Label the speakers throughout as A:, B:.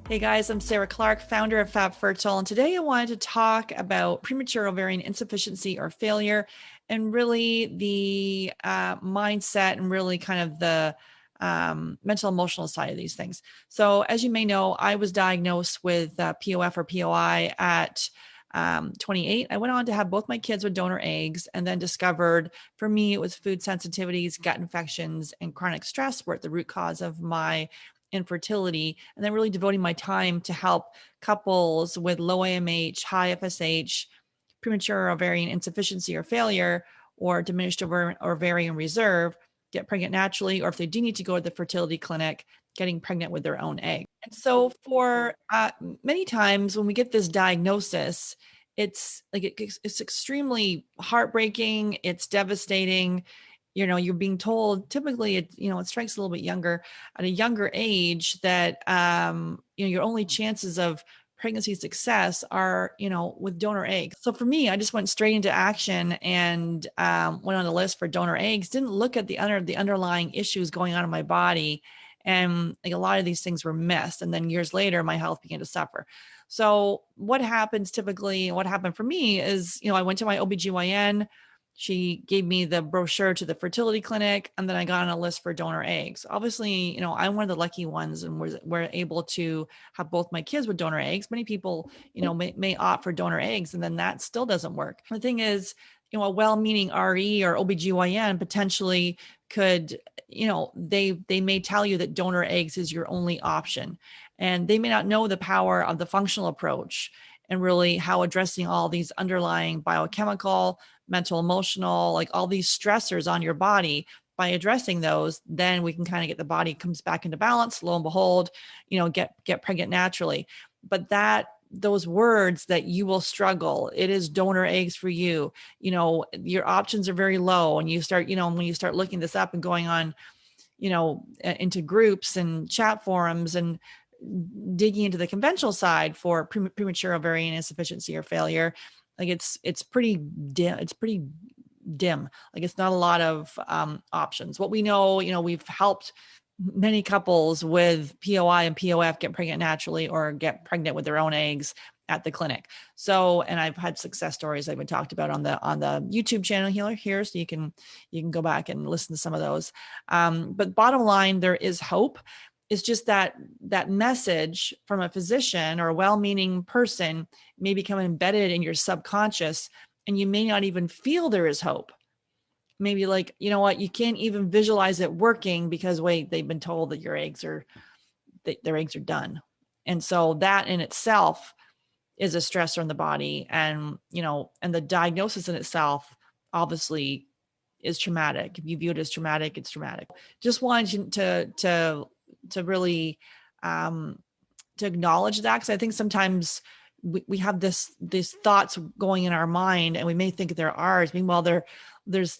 A: Hey guys, I'm Sarah Clark, founder of Fab Fertile, and today I wanted to talk about premature ovarian insufficiency or failure, and really the mindset and really kind of the mental emotional side of these things. So, as you may know, I was diagnosed with POF or POI at 28. I went on to have both my kids with donor eggs, and then discovered for me it was food sensitivities, gut infections, and chronic stress were at the root cause of my infertility, and then really devoting my time to help couples with low AMH, high FSH, premature ovarian insufficiency or failure, or diminished ovarian reserve get pregnant naturally, or if they do need to go to the fertility clinic, getting pregnant with their own egg. And so for many times when we get this diagnosis, it's like it's extremely heartbreaking, it's devastating. You're being told typically it strikes a little bit younger at a younger age that your only chances of pregnancy success are with donor eggs. So for me, I just went straight into action and went on the list for donor eggs. Didn't look at the underlying issues going on in my body, and like a lot of these things were missed. And then years later, my health began to suffer. So what happens typically, what happened for me is, I went to my OBGYN. She gave me the brochure to the fertility clinic, and then I got on a list for donor eggs. Obviously, I'm one of the lucky ones, and we're able to have both my kids with donor eggs. Many people, may opt for donor eggs, and then that still doesn't work. The thing is, a well-meaning RE or OBGYN potentially could, they may tell you that donor eggs is your only option, and they may not know the power of the functional approach and really how addressing all these underlying biochemical, mental, emotional, like all these stressors on your body, by addressing those, then we can kind of get the body comes back into balance. Lo and behold, get pregnant naturally. But those words that you will struggle, it is donor eggs for you. Your options are very low. And you start, when you start looking this up and going on, into groups and chat forums and digging into the conventional side for premature ovarian insufficiency or failure, like it's pretty dim. It's pretty dim. Like it's not a lot of options. What we know, we've helped many couples with POI and POF get pregnant naturally or get pregnant with their own eggs at the clinic. So, and I've had success stories I've been talked about on the YouTube channel here, so you can go back and listen to some of those. But bottom line, there is hope. It's just that message from a physician or a well-meaning person may become embedded in your subconscious, and you may not even feel there is hope. Maybe like, you can't even visualize it working because wait, they've been told that their eggs are done. And so that in itself is a stressor in the body. And, and the diagnosis in itself obviously is traumatic. If you view it as traumatic, it's traumatic. Just wanted you to really to acknowledge that, because I think sometimes we have these thoughts going in our mind and we may think they're ours. Meanwhile, there's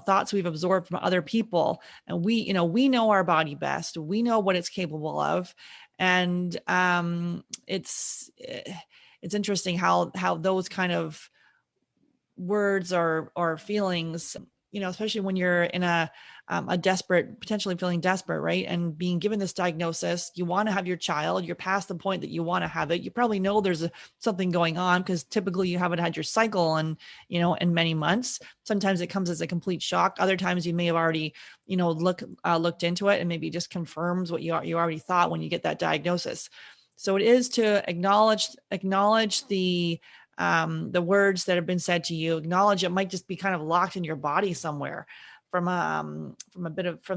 A: thoughts we've absorbed from other people, and we know our body best. We know what it's capable of. And it's interesting how those kind of words or feelings, especially when you're in a potentially feeling desperate, right? And being given this diagnosis, you want to have your child, you're past the point that you want to have it. You probably know there's something going on, because typically you haven't had your cycle in many months. Sometimes it comes as a complete shock. Other times you may have already, looked into it, and maybe just confirms what you already thought when you get that diagnosis. So it is to acknowledge the words that have been said to you. Acknowledge it might just be kind of locked in your body somewhere from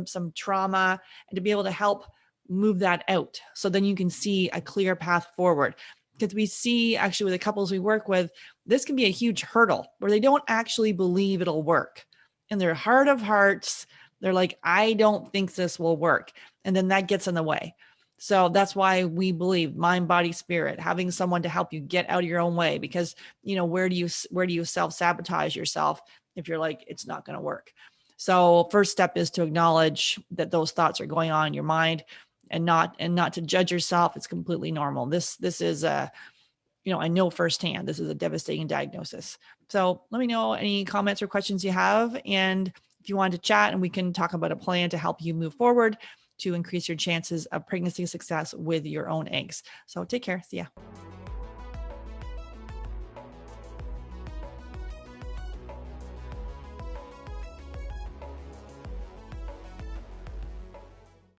A: some trauma, and to be able to help move that out, so then you can see a clear path forward. Because we see, actually, with the couples we work with, this can be a huge hurdle where they don't actually believe it'll work. In their heart of hearts, they're like, I don't think this will work. And then that gets in the way. So that's why we believe mind, body, spirit, having someone to help you get out of your own way, because, where do you self-sabotage yourself if you're like, it's not going to work? So first step is to acknowledge that those thoughts are going on in your mind, and not to judge yourself. It's completely normal. This is I know firsthand, this is a devastating diagnosis. So let me know any comments or questions you have. And if you want to chat, and we can talk about a plan to help you move forward to increase your chances of pregnancy success with your own eggs. So take care. See ya.